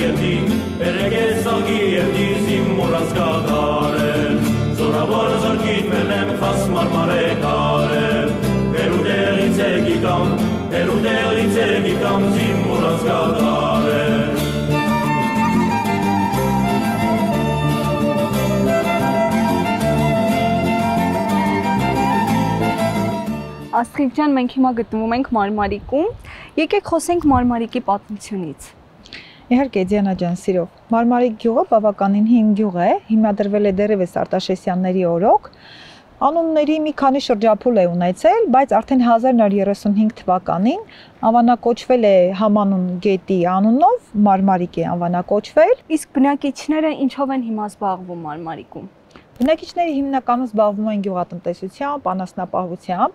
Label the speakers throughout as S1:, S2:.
S1: երդի, երեգես աղի երդի զիմուրած կաղարել, զորավոր զորքիտ մելեմ խաս մարմար է կարել, հերուդեղից է գիտամ զիմուրած կաղարել,
S2: Աստղիկ ջան, մենք հիմա գտնվում ենք Մարմարիկում, եկեք խոսենք Մարմարիկի պատմությունից։
S3: Իհարկե Դիանա ջան, սիրով, Մարմարիկ գյուղը բավականին հին գյուղ է, հիմնադրվել է դեռևս Արտաշեսյանների օրոք, անունների մի քանի շրջափուլ է ունեցել, բայց արդեն 1935 թվականին անվանակոչվել է համանուն գետի անունով, Մարմարիկ է անվանակոչվել։
S2: Իսկ բնակիչները ինչով են հիմա զբաղվում Մարմարիկում։
S3: Բնակիչները հիմնականում զբաղվում են գյուղատնտեսությամբ, անասնապահությամբ,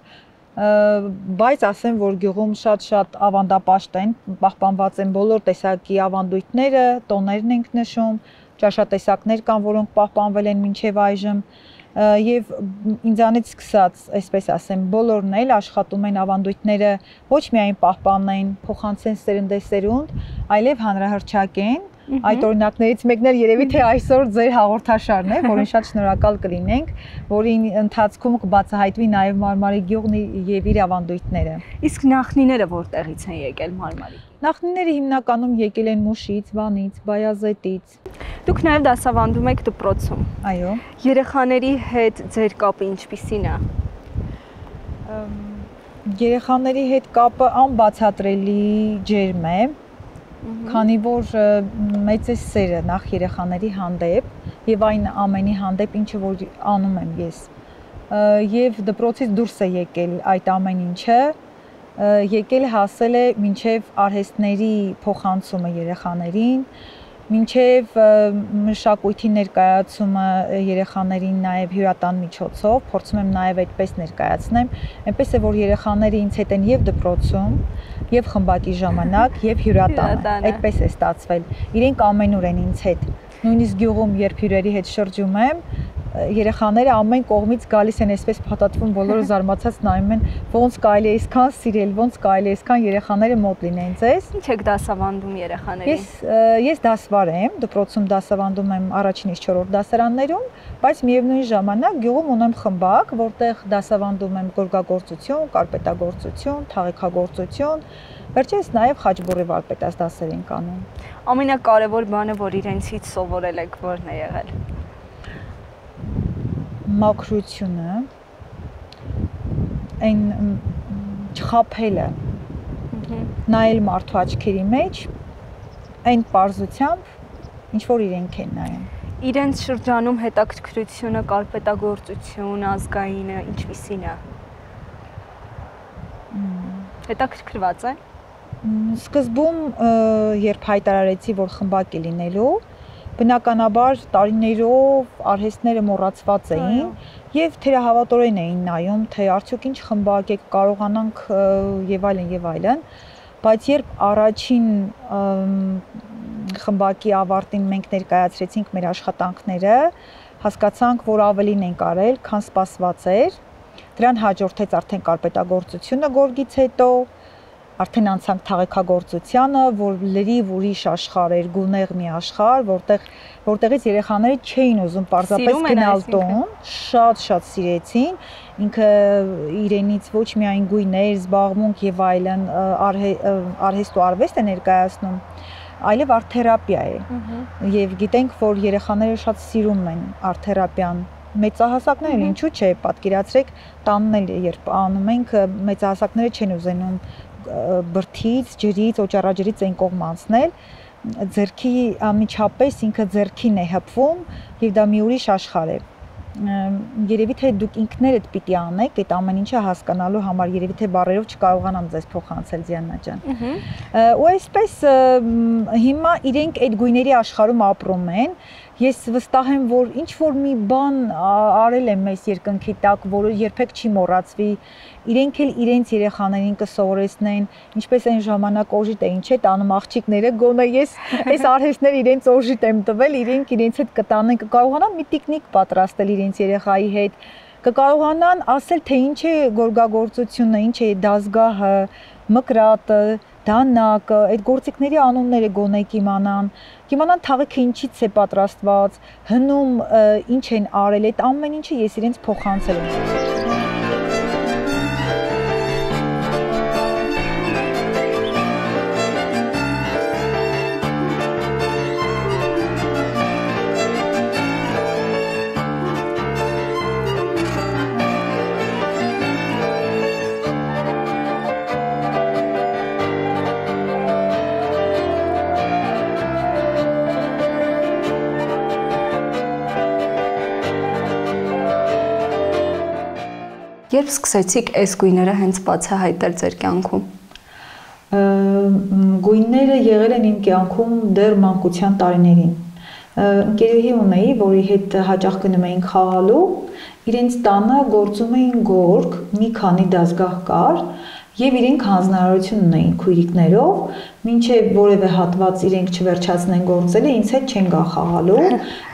S3: բայց ասեմ, որ գյուղում շատ ավանդապաշտ են, պահպանված են բոլոր տեսակի ավանդույթները, տոներն ենք նշում, ճաշատեսակներ կան, որոնք պահպանվել են մինչև այժմ, եւ ինձանից սկսած, այսպես ասեմ, բոլորն էլ աշխատում են ավանդույթները ոչ միայն պահպանեն, փոխանցեն սերնդեսերունդ, այլև հանրահռչակեն։ Այդ օրինակներից մեկն էլ երևի թե այսօր ձեր հաղորդաշարն է, որին շատ շնորհակալ կլինենք, որի ընթացքում կբացահայտվի նաև Մարմարիկ գյուղն եւ իր ավանդույթները։
S2: Իսկ նախնիները որտեղից են եկել Մարմարիկ։
S3: Նախնիները հիմնականում եկել են Մուշից, Վանից, Բայազետից։
S2: Դուք նաև դասավանդում եք դպրոցում։
S3: Այո։
S2: Երեխաների հետ ձեր կապը ինչպիսին է։
S3: Երեխաների հետ կապը անբացատրելի ջերմ է։ Քանի որ մեծ է սերը նախ երեխաների հանդեպ եւ այն ամենի հանդեպ, ինչը որ անում եմ ես, եւ դպրոցից դուրս է եկել այդ ամեն ինչը, եկել հասել է մինչեւ արհեստների փոխանցումը երեխաներին, մինչև մշակույթի ներկայացումը երեխաներին նաև հյուրատան միջոցով, փորձում եմ նաև այդպես ներկայացնեմ, այնպես է որ երեխաները ինձ հետ են եւ դպրոցում, եւ խմբակի ժամանակ, եւ հյուրատանը, այդպես է ստացվել։ Իրենք ամենուր են ինձ հետ։ Նույնիսկ գյուղում երբ հյուրերի հետ շրջում եմ, երեխաները ամեն կողմից գալիս են այսպես փաթաթվում, բոլորը զարմացած նայում են, ոնց կարելի է այսքան սիրել, ոնց կարելի է այսքան երեխաները մոտ լինեն ձեզ։
S2: Ինչ եք դասավանդում երեխաներին։
S3: Ես դասվար եմ, դպրոցում դասավանդում եմ առաջինից 4-րդ դասարաններում, բայց միևնույն ժամանակ գյուղում ունեմ խմբակ, որտեղ դասավանդում եմ գորգագործություն, կարպետագործություն, թաղիքագործություն, վերջերս նաև խաչբուռի վարպետաց դասեր ենք անում։
S2: Ամենակարևոր բանը, որ իրենցից սովորել եք, որն է եղել։
S3: Մաքրությունը, այն չխաբելը, նայել մարդու աչքերի մեջ, այն պարզությամբ, ինչ որ իրենք են նայում։
S2: Իրենց շրջանում հետաքրքրությունը, կարպետագործություն, ազգայինը, ինչպիսին է։ Հետաքրքրված է։
S3: Սկզբում, երբ հայտարարեցի, որ խմբակ է լինելու, բնականաբար տարիներով արհեստները մոռացված էին եւ թերահավատորեն էին նայում, թե արդյոք ինչ խմբակ է կարողանանք եւ այլն, բայց երբ առաջին խմբակի ավարտին մենք ներկայացրեցինք մեր աշխատանքները, հասկացանք, որ ավելին ենք արել, քան սպասված էր։ Դրան հաջորդեց արդեն կարպետագործությունը գորգից հետո, արդեն անցանք թաղիքագործությանը, որ լրիվ ուրիշ աշխարհ էր, գունեղ մի աշխարհ, որտեղից երեխաները չէին ուզում պարզապես գնալ տուն, շատ սիրեցին, ինքը իրենից ոչ միայն գույներ, զբաղմունք եւ այլն արհեստ ու արվեստ է ներկայացնում, այլև արտ-թերապիա է։ Եվ գիտենք, որ երեխաները շատ սիրում են արտ-թերապիան։ Մեծահասակներն ինչու՞ չէ, պատկերացրեք, տանն էլ երբ անում ենք, մեծահասակները չեն ուզենում բրդից, ջրից, օճառաջրից այն կողմ անցնել, ձեռքի ամիջապես ինքը ձեռքին է հպվում եւ դա մի ուրիշ աշխարհ է։ Երևի թե դուք ինքներդ պիտի անեք այդ ամեն ինչը հասկանալու համար, երևի թե բառերով չկարողանամ ձեզ փոխանցել Դիանա ջան։ Ու այսպես հիմա իրենք այդ գույների աշխարհում ապրում են։ Ես վստահ եմ, որ ինչ որ մի բան արել եմ մեզ երկնքի տակ, որը երբեք չի մոռացվի, իրենք էլ իրենց երեխաներին կսովորեցնեն, ինչպես այն ժամանակ օժիտ էին, չէ՞, տանում աղջիկները, գոնե ես այս արհեստները իրենց օժիտ եմ տվել, իրենք իրենց հետ կտանեն, կկարողանան մի տիկնիկ պատրաստել իրենց երեխայի հետ, կկարողանան ասել, թե ինչ է գորգագործությունը, ինչ է դազգահը, մկրատը, դանակը, այդ գործիքների անունները գոնե կիմանան թաղիքը ինչից է պատրաստված, հնում ինչ են արել, այդ ամեն ինչը ես իրենց փոխանցել եմ։
S2: Երբ սկսեցիք այս գույները հենց բացահայտել ձեր կյանքում։
S3: Գույները եղել են իմ կյանքում դեռ մանկության տարիներին։ Ընկերուհի ունեի, որի հետ հաճախ գնում էինք խաղալու, իրենց տանը գործում էին գորգ, մի քանի դասգահ կար, եւ իրենք հանձնարարություն ունեին քույրիկներով, մինչեւ որևէ հատված իրենք չվերջացնեն գործելը, ինձ հետ չեն գա խաղալու,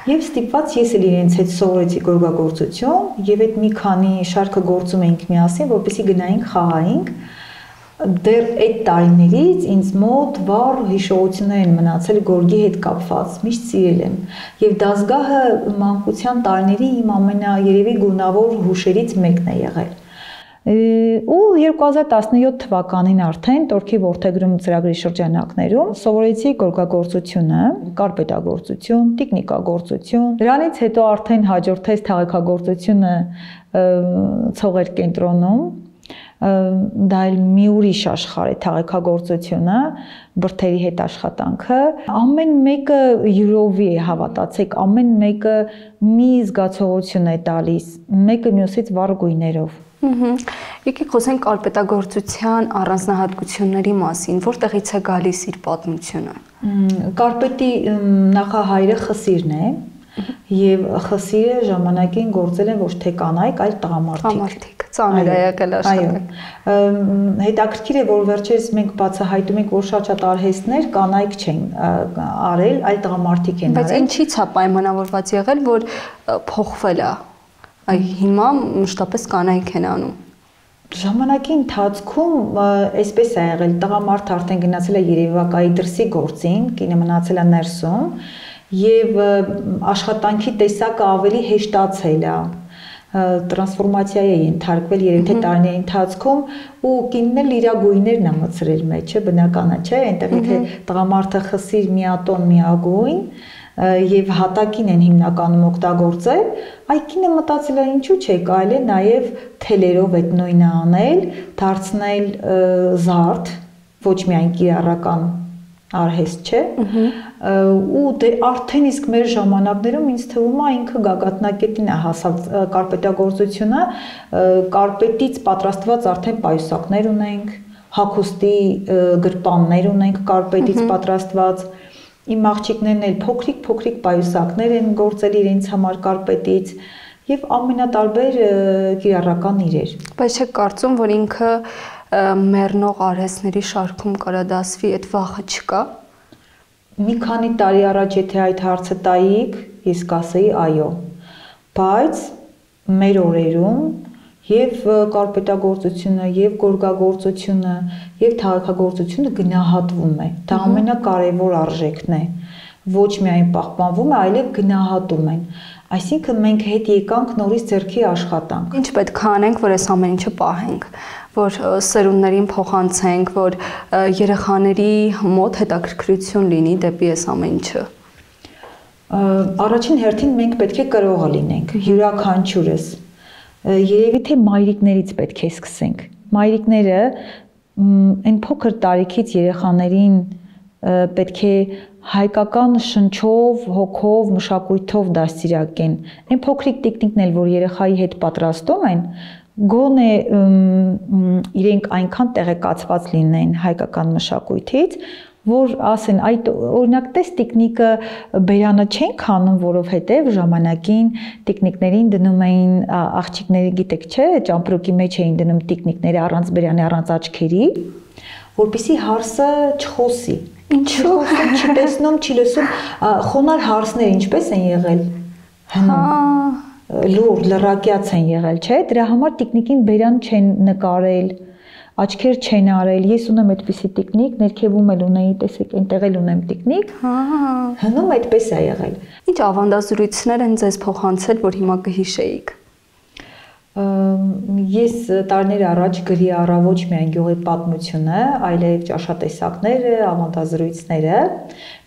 S3: եւ ստիպված ես էլ իրենց հետ սովորեցի գորգագործություն, եւ այդ մի քանի շարքը գործում էինք միասին, որպեսզի գնայինք խաղայինք։ Դեռ այդ տարիներից ինձ մոտ վառ հիշողություններ են մնացել գորգի հետ կապված, միշտ սիրել եմ։ Եվ դասգահը մանկության տարիների իմ ամենաերևի գունավոր հուշերից մեկն է եղել։ Ու 2017 թվականին արդեն Տորքի որդեգրում ծրագրի շրջանակներում սովորեցի գորգագործությունը, կարպետագործություն, տիկնիկագործություն։ Դրանից հետո արդեն հաջորդեց թաղիքագործությունը ցողեր կենտրոնում, դա էլ մի ուրիշ աշխարհ է թաղիքագործությունը, բրդերի հետ աշխատանքը, ամեն մեկը յուրովի է, հավատացեք, ամեն մեկը մի զգացողություն է տալիս, մեկը մյուսից վառ գույներով։
S2: Եկեք խոսենք կարպետագործության առանձնահատկությունների մասին, որտեղից է գալիս իր պատմությունը։
S3: Կարպետի նախահայրը Խսիրն է, եւ Խսիրը ժամանակին գործել են ոչ թե կանայք, այլ տղամարդիկ։
S2: Ծանր է եղել աշխարհը։
S3: Հետաքրքիր է, որ վերջերս մենք բացահայտում ենք, որ շատ արհեստներ կանայք չեն արել, այլ տղամարդիկ են արել։
S2: Բայց ինչի՞ց է պայմանավորված եղել, որ փոխվել է։ Հիմա մշտապես կանայք են անում։
S3: Ժամանակի ընթացքում այսպես է եղել, տղամարդը արդեն գնացել է երևակայի դրսի գործին, կինը մնացել է ներսում, եւ աշխատանքի տեսակը ավելի հեշտացել է, տրանսֆորմացիա է ընթարկվել երեք տարիների ընթացքում ու կինն էլ իր գույներն է մցրել մեջը, բնական է, չէ՞, այնտեղ եթե տղամարդը Խսիր, միատոն, միագույն եւ հատակին են հիմնականում օգտագործել, այ կինը մտածել է ինչու՞ չէ, կարելի է նաեւ թելերով այդ նույնը անել, դարձնել զարդ, ոչ միայն կիրառական արհեստ չէ, ու դե արդեն իսկ մեր ժամանակներում ինձ թվում է ինքը գագաթնակետին է հասավ կարպետագործությունը, կարպետից պատրաստված արդեն պայուսակներ ունենք, հագուստի գրպաններ ունենք կարպետից պատրաստված, իմ աղջիկներն էլ փոքրիկ պայուսակներ են գործել իրենց համար կարպետից եւ ամենատարբեր կիրառական իրեր։
S2: Բայց չեք կարծում, որ ինքը մեռնող արհեստների շարքում կարադասվի, այդ վախը չկա։
S3: Մի քանի տարի առաջ եթե այդ հարցը տայիք, ես կասեի այո, բայց մեր օրերում եւ կարպետագործությունը, եւ գորգագործությունը, եւ թաղիքագործությունը գնահատվում է։ Դա ամենակարևոր արժեքն է։ Ոչ միայն պահպանվում է, այլև գնահատում են։ Այսինքն մենք հետ եկանք նորից ձեռքի աշխատանք։
S2: Ինչ պետք է անենք, որ այս ամեն ինչը պահենք, որ սերունդներին փոխանցենք, որ երեխաների մոտ հետաքրքրություն լինի դեպի այս ամեն ինչը։
S3: Առաջին հերթին մենք պետք է կրողը լինենք, յուրաքանչյուրս։ Երևի թե մայրիկներից պետք է սկսենք։ Մայրիկները այն փոքր տարիքից երեխաներին պետք է հայկական շնչով, հոգով, մշակույթով դաստիարակեն։ Այն փոքրիկ տիկնիկն էլ, որ երեխայի հետ պատրաստում են, գոնե իրենք այնքան տեղեկացված լինեն հայկական մշակույթից, որ ասեն, այդ օրինակ տես տիկնիկը բերանը չեն քանում, որովհետև ժամանակին տիկնիկներին դնում էին աղջիկները, գիտեք, չէ, ճամպրուկի մեջ էին դնում տիկնիկները առանց բերանի, առանց աչքերի, որպեսզի հարսը չխոսի։ Ինչու չի տեսնում, չի լսում, խոնար հարսներ ինչպես են եղել։ Լուր, լրակյաց են եղել, չէ՞, դրա համար տիկնիկին բերան չեն նկարել, աչքեր չեն արել։ Ես ունեմ այդպիսի տիկնիկ, ներքևում էլ ունեի, տեսեք, այնտեղ էլ ունեմ տիկնիկ։ Հնում այդպես է եղել։
S2: Ինչ ավանդազրույցներ են ձեզ փոխանցել, որ հիմա կհիշեիք։
S3: Ես տարիներ առաջ գրի առա ոչ միայն գյուղի պատմությունը, այլև ճաշատեսակները, ավանդազրույցները։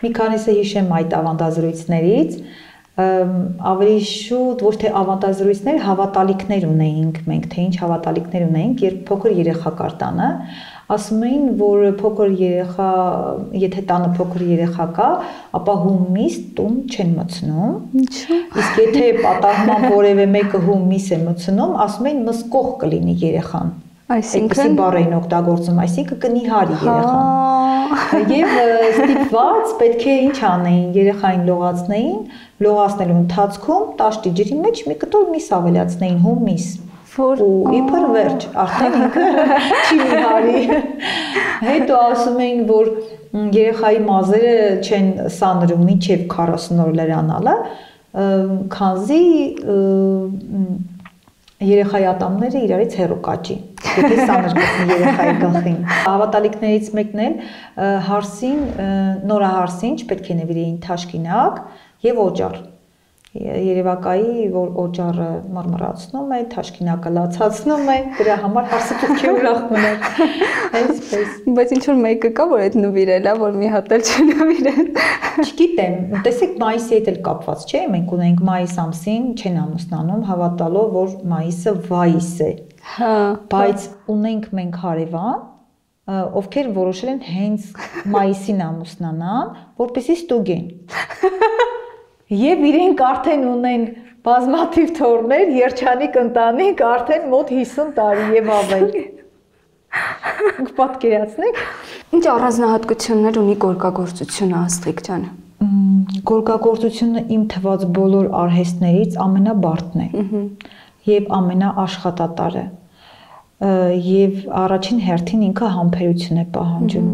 S3: Մի քանիսը հիշեմ այդ ավանդազրույցներից, ավելի շուտ ոչ թե ավանդազրույցներ, հավատալիքներ ունեինք մենք, թե ինչ հավատալիքներ ունեինք, երբ փոքր երեխա կար տանը, ասում էին, որ փոքր երեխա, եթե տանը փոքր երեխա կա, ապա հումիս տուն չեն մտցնում։ Իսկ եթե պատահման որևէ մեկը հումիս է մտցնում, ասում են մսկող կլինի երեխան։ Այսինքն բառ էին օգտագործում, այսինքն կնիհարի երեխան։ Եվ ստիպված պետք է ինչ անեին, երեխային լողացնեին, լողացնելու ընթացքում տաշտի ջրի մեջ մի կտոր միս ավելացնեին, հումիս։ Ու իբր վերջ, արդեն ինքը չի նիհարի։ Հետո ասում էին, որ երեխայի մազերը չեն սանրում մինչև 40 օր լրանալը, քանզի երեխայի ատամները իրարից հեռու կաճի, եթե սանր գտնի երեխայի գլխին։ Հավատալիքներից մեկն էլ հարսին, նորահարսին չպետք է նվիրեին թաշկինակ եւ օջառ։ Երևակայի, որ օջառը մռմռացնում է, թաշկինակը լացացնում է, դրա համար հարսը պետք է ուրախ մներ։ Այսպես։
S2: Բայց ինչ որ մեկը կա, որ այդ նվիրել է, որ մի հատ էլ չնվիրեն։
S3: Չգիտեմ, տեսեք մայիսի հետ էլ կապված չէ, մենք ունենք մայիս ամսին չեն ամուսնանում, հավատալով, որ մայիսը վայիս է։
S2: Հա։
S3: Բայց ունենք մենք հարևան, ովքեր որոշել են հենց մայիսին ամուսնանան, որպեսզի ստուգեն։ Եվ իրենք արդեն ունեն բազմաթիվ թոռներ, երջանիկ ընտանիք, արդեն մոտ 50 տարի եւ ավել։ Պատկերացնեք։
S2: Ինչ առանձնահատկություններ ունի գորգագործությունը, Աստղիկ ջան։
S3: Գորգագործությունը իմ թված բոլոր արհեստներից ամենաբարդն է եւ ամենաաշխատատարը։ Եվ առաջին հերթին ինքը համբերություն է պահանջում։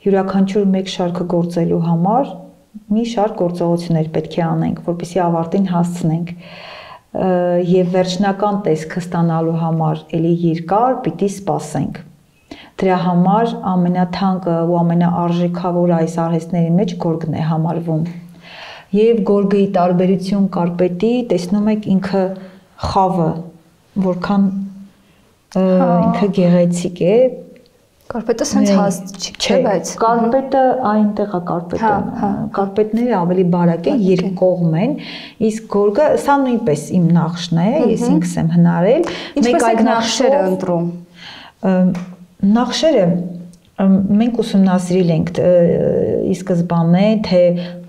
S3: Յուրաքանչյուր մեկ շարքը գործելու համար մի շարք գործողություններ պետք է անենք, որպեսզի ավարտին հասցնենք։ Եվ վերջնական տեսքը ստանալու համար էլի երկար պիտի սպասենք։ Դրա համար ամենաթանկը ու ամենաարժեքավոր այս արհեստների մեջ գորգն է համարվում։ Եվ գորգի տարբերություն կարպետի, տեսնում եք ինքը խավը, որքան ինքը գեղեցիկ է։
S2: Կարպետը սենց հաստ չէ, բայց
S3: կարպետը այնտեղ է կարպետը։ Կարպետները ավելի բարակ են, երկկողմ են, իսկ գորգը սա նույնպես իմ նախշն է, ես ինքս եմ հնարել։
S2: Ինչպես եք նախշերը ընտրում։
S3: Նախշերը մենք ուսումնասիրել ենք ի սկզբանե, թե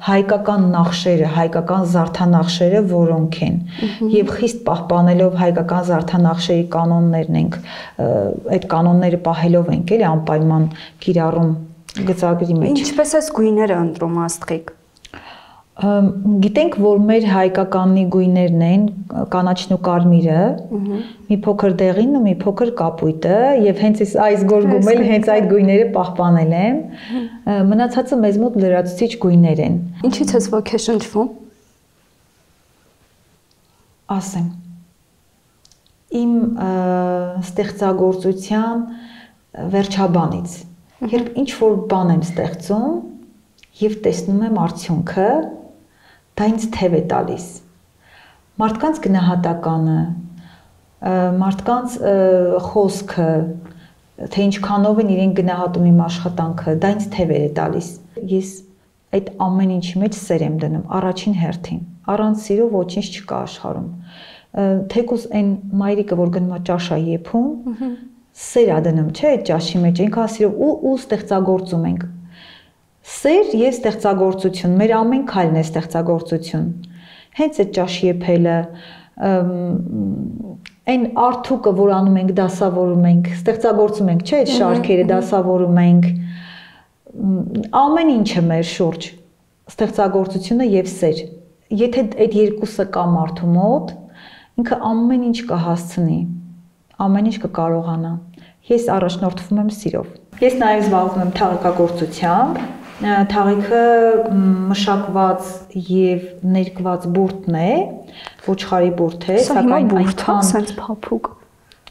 S3: հայկական նախշերը, հայկական զարդանախշերը որոնք են, եւ խիստ պահպանելով հայկական զարդանախշերի կանոններն ենք, այդ կանոնները պահելով ենք էլի անպայման կիրառում գծագրի մեջ։
S2: Ինչպես է գույները ընտրում, Աստղիկ։
S3: Գիտենք, որ մեր հայկականի գույներն են կանաչն ու կարմիրը, մի փոքր դեղին ու մի փոքր կապույտը, եւ հենց այս գորգում էլ հենց այդ գույները պահպանել եմ։ Մնացածը մեզ մոտ լրացուցիչ գույներ են։
S2: Ինչից ես ոգեշնչվում։
S3: Ասեմ։ Իմ ստեղծագործության վերջաբանից, երբ ինչ որ բան եմ ստեղծում եւ տեսնում եմ արդյունքը, դա ինձ թև է տալիս։ Մարդկանց գնահատականը, մարդկանց խոսքը, թե ինչքանով են իրեն գնահատում իմ աշխատանքը, դա ինձ թև է տալիս։ Ես այդ ամեն ինչի մեջ սեր եմ դնում, առաջին հերթին։ Առանց սիրո ոչինչ չկա աշխարհում։ Թեկուզ այն մայրիկը, որ գնում է ճաշա եփում, սեր է դնում, չէ՞, այդ ճաշի մեջ, այնքան սիրով ու ստեղծագործում ենք։ Սեր եւ ստեղծագործություն, մեր ամեն քայլն է ստեղծագործություն։ Հենց այդ ճաշի եփելը, այն արթուկը, որ անում ենք, դասավորում ենք, ստեղծագործում ենք, չէ՞, այդ շարքերը դասավորում ենք։ Ամեն ինչը մեր շուրջ, ստեղծագործությունը եւ սեր։ Եթե այդ երկուսը կա մարդու մոտ, ինքը ամեն ինչ կհասցնի, ամեն ինչ կկարողանա։ Ես առաջնորդվում եմ սիրով։ Ես նաեւ զբաղվում եմ թաղիկագործությամբ։ Թաղիքը մշակված եւ ներկված բուրդն է, ոչխարի բուրդ է,
S2: սակայն այնքան սենց փափուկ։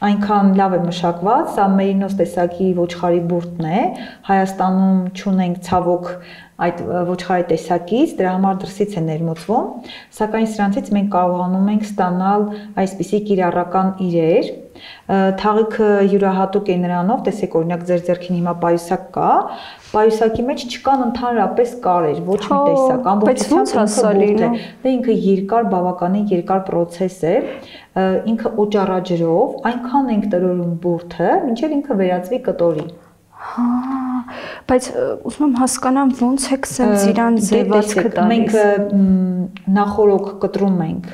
S3: այնքան լավ է մշակված, սա մերինոս տեսակի ոչխարի բուրդն է, Հայաստանում չունենք ցավոք այդ ոչխարի տեսակից, դրա համար դրսից է ներմուծվում, սակայն սրանցից մենք կարողանում ենք ստանալ այսպիսի կիրառական իրեր, թաղիքը յուրահատուկ է նրանով, տեսեք օրինակ ձեր ձեռքին հիմա պայուսակ կա, պայուսակի մեջ չկան ընդհանրապես կարեր, ոչ մի տեսակ, ամբողջությամբ ինքը երկար, բավականին երկար պրոցես է, ինքը օճառաջրով, այնքան ենք տրորում բուրդը, մինչև ինքը վերածվի կտորի։
S2: Բայց ուզում եմ հասկանամ ոնց է սենց իրան ձևացքը տալիս։
S3: Մենք նախորոք կտրում ենք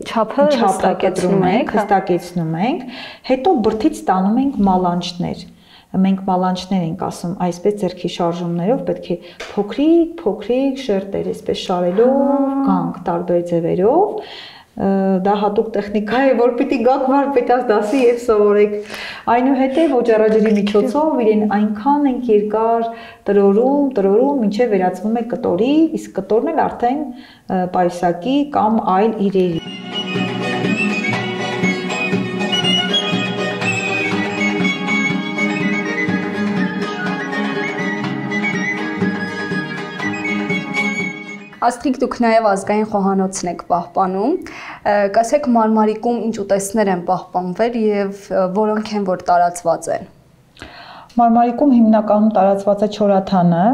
S2: չափը
S3: հստակեցնում ենք, հետո բրդից ստանում ենք մալանջներ։ Մենք մալանջներ ենք ասում, այսպես ձեռքի շարժումներով պետք է փոքրիկ շերտեր, այսպես շարելով գանք տարբեր ձևերով։ Դա հատուկ տեխնիկա է, որ պիտի գաք վարպետաց դասի եւ սովորեք։ Այնուհետեւ օճառաջրի միջոցով իրեն այնքան ենք երկար տրորում, մինչեւ վերածվում է կտորի, իսկ կտորն էլ արդեն պայուսակի կամ այլ իրերի։
S2: Աստղիկ դուք նաև ազգային խոհանոցն եք պահպանում, կասեք Մարմարիկում ինչ ուտեստներ են պահպանվել եւ որոնք են որ տարածված են։
S3: Մարմարիկում հիմնականում տարածված է չորաթանը,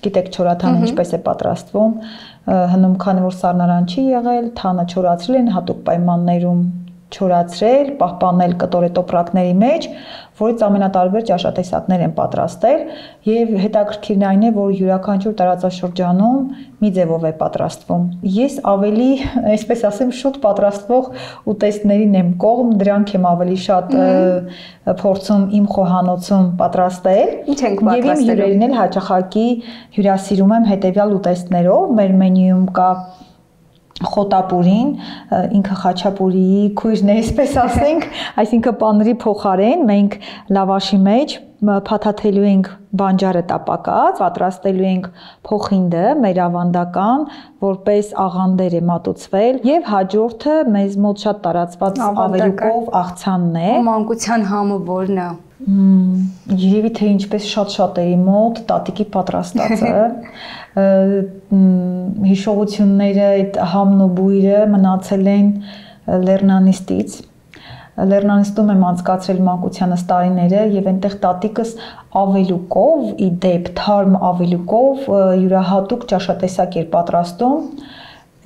S3: գիտեք չորաթանը ինչպես է պատրաստվում, հնում քանի որ սառնարան չի եղել, թանը չորացրել են հատուկ պայմաններում չորացրել, պահպանել կտորետոպրակների մեջ, որից ամենատարբեր ճաշատեսակներ են պատրաստել եւ հետաքրքիրն այն է, որ յուրաքանչյուր տարածաշրջանում մի ձևով է պատրաստվում։ Ես ավելի, այսպես ասեմ, շուտ պատրաստվող ուտեստներին եմ կողմ, դրանք եմ ավելի շատ փորձում իմ խոհանոցում պատրաստել։
S2: Ինչ ենք պատրաստել։
S3: Եվ իմ հյուրերին էլ հաճախակի հյուրասիրում եմ հետեւյալ ուտեստներով, մեր մենյուում կա խոտապուրին, ինքը խաչապուրիի քույրն է, այսպես ասենք, այսինքն պանրի փոխարեն մենք լավաշի մեջ փաթաթելու ենք բանջարը տապակած, պատրաստելու ենք փոխինդը, մեր ավանդական, որպես աղանդեր է մատուցվել, եւ հաջորդը մեզ մոտ շատ տարածված ավելուկով աղցանն է։
S2: Մանկության համը որն է։
S3: Երևի թե ինչպես շատ-շատերի մոտ տատիկի պատրաստածը հիշողությունները այդ համն ու բույրը մնացել են Լեռնանիստից Լեռնանիստում եմ անցկացրել մանկությանս տարիները եւ այնտեղ տատիկս ավելուկով ի դեպ թարմ ավելուկով յուրահատուկ ճաշատեսակ էր պատրաստում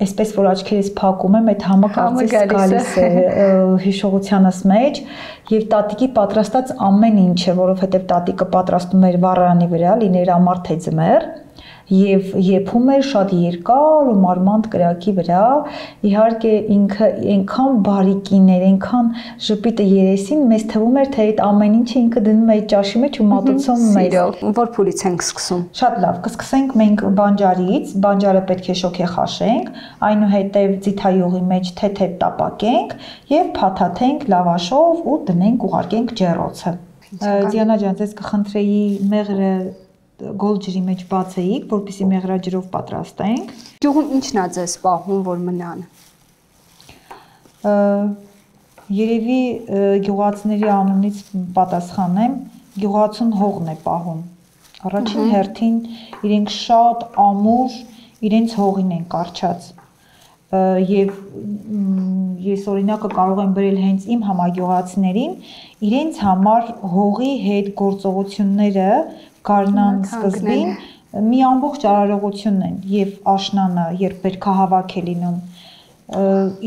S3: այսպես որ աչքերս փակում եմ այդ համը կարծես գալիս է հիշողությանս մեջ եւ տատիկի պատրաստած ամեն ինչը որովհետեւ տատիկը պատրաստում էր վառարանի վրա լիներ ամառ թե ձմեռ եւ եփում էր շատ երկար ու մարմանդ կրակի վրա իհարկե ինքը այնքան բարիկին էր այնքան ժպիտը երեսին մեզ թվում էր թե այդ ամեն ինչը ինքը դնում է այդ ճաշի մեջ ու մատուցում մեզ
S2: որ փուլից ենք սկսում
S3: շատ լավ կսկսենք մենք բանջարից բանջարը պետք է շոքե խաշենք այնուհետեւ ձիթայուղի մեջ թեթև տապակենք եւ փաթաթենք լավաշով ու դնենք ուղարկենք ջեռոցը Դիանա ջան ձեզ կխնդրեի մեղրը գոլ ջրի մեջ բացեիք, որպեսզի մեղրաջրով պատրաստենք։
S2: Գյուղում ի՞նչն է ձեզ պահում, որ մնան։
S3: Երևի գյուղացիների անունից պատասխանեմ, գյուղացուն հողն է պահում։ Առաջին հերթին իրենք շատ ամուր իրենց հողին են կարճած։ Եվ ես օրինակը կարող եմ բերել հենց իմ համագյուղացիներին, իրենց համար հողի հետ գործողությունները գարնան սկզբին մի ամբողջ արարողությունն են եւ աշնանը երբ բերքահավաք է լինում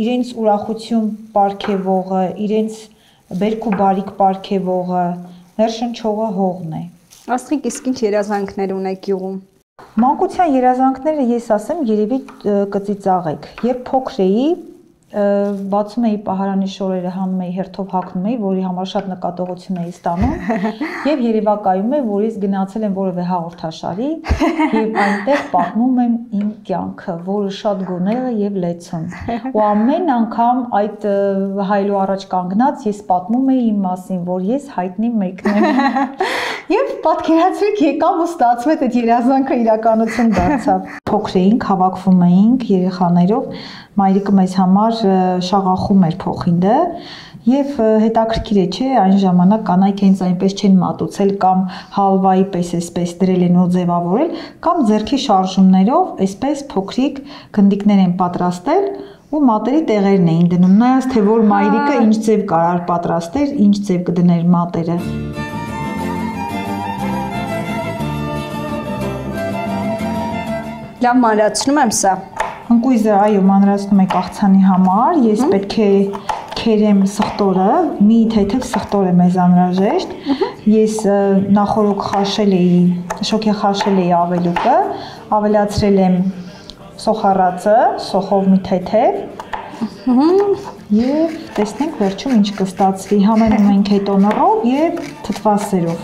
S3: իրենց ուրախություն պարգևողը իրենց բերք ու բարիք պարգևողը ներշնչողը հողն է
S2: Աստղիկ իսկ ինչ երազանքներ ունեք գյուղում
S3: Մանկության երազանքները ես ասեմ երևի կծիծաղեք երբ փոքր էի բացում էի պահարանի շորերը հանում էի հերթով հագնում էի, որի համար շատ նկատողություն էի ստանում եւ երևակայում է, որ ես գնացել եմ որևէ հաղորդաշարի եւ այնտեղ պատմում եմ իմ կյանքը, որը շատ գունեղ է եւ լեցուն։ Ու ամեն անգամ այդ հայելու առաջ կանգնած ես պատմում էի իմ մասին, որ ես հայտնի մեկն եմ։ Եվ պատկերացրեք եկավ ու ստացվեց այդ երազանքը իրականություն դարձավ։ Փոքր էինք, հավաքվում էինք երեխաներով, մայրիկը մեզ համար շաղախում էր փոխինդը, Եվ հետաքրքիր է, չէ, այն ժամանակ կանայք հենց այնպես չեն մատուցել կամ հալվայի պես այսպես դրել են ու ձևավորել, կամ ձեռքի շարժումներով այսպես փոքրիկ գնդիկներ են պատրաստել ու մատերի տեղերն էին դնում։ Նայած թե որ մայրիկը ինչ ձև կարար պատրաստեր, ինչ ձև կդներ մատերը։
S2: Լավ մանրացնում եմ սա։
S3: Ընկույզը, այո, մանրացնում եք աղցանի համար, ես պետք է քերեմ սխտորը, մի թեթև սխտոր է մեզ անհրաժեշտ։ Ես նախորոք խաշել էի, շոքե խաշել էի ավելուկը, ավելացրել եմ սոխառածը, սոխով մի թեթև։ Եվ տեսնենք վերջում ինչ կստացվի, համենում ենք հետո նռով եւ թթվասերով։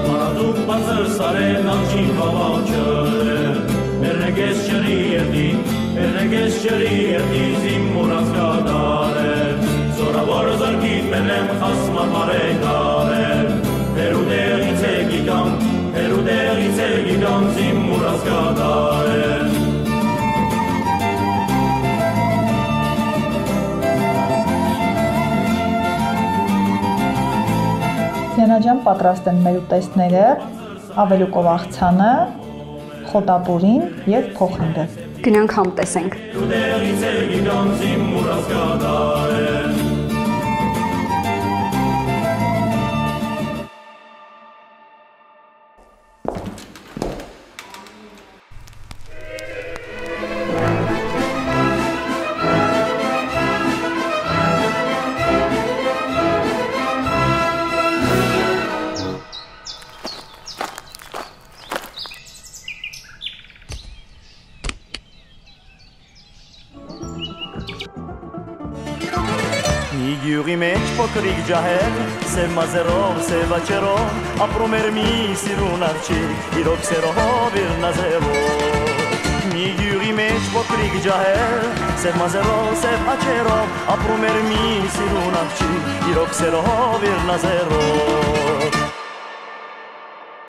S1: Մանադուկ բացր սարեն աղջին բավաճր, մերնեգես չրի երդի, մերնեգես չրի երդի զիմ մուրած կադարել, զորավոր զրկիտ մենեմ խաս մարմարեկարել, հերուդեղից է գիգամ զիմ մուրած կադարել։
S3: Սիանաջան պատրաստ են մեր ուտեստները, ավելուկով աղցանը, խոտաբուրին եւ փոխնդը։
S2: Գնանք համտեսենք։
S1: Գյուղի մեջ փոքրիկ ջահեր, սև մազերով, սև աչերով, ապրում էր մի սիրուն աղջիկ, իրոք սերով իր նազերով։ Մի գյուղի մեջ փոքրիկ ջահեր, սև մազերով, սև աչերով, ապրում էր մի սիրուն աղջիկ, իրոք սերով իր նազերով։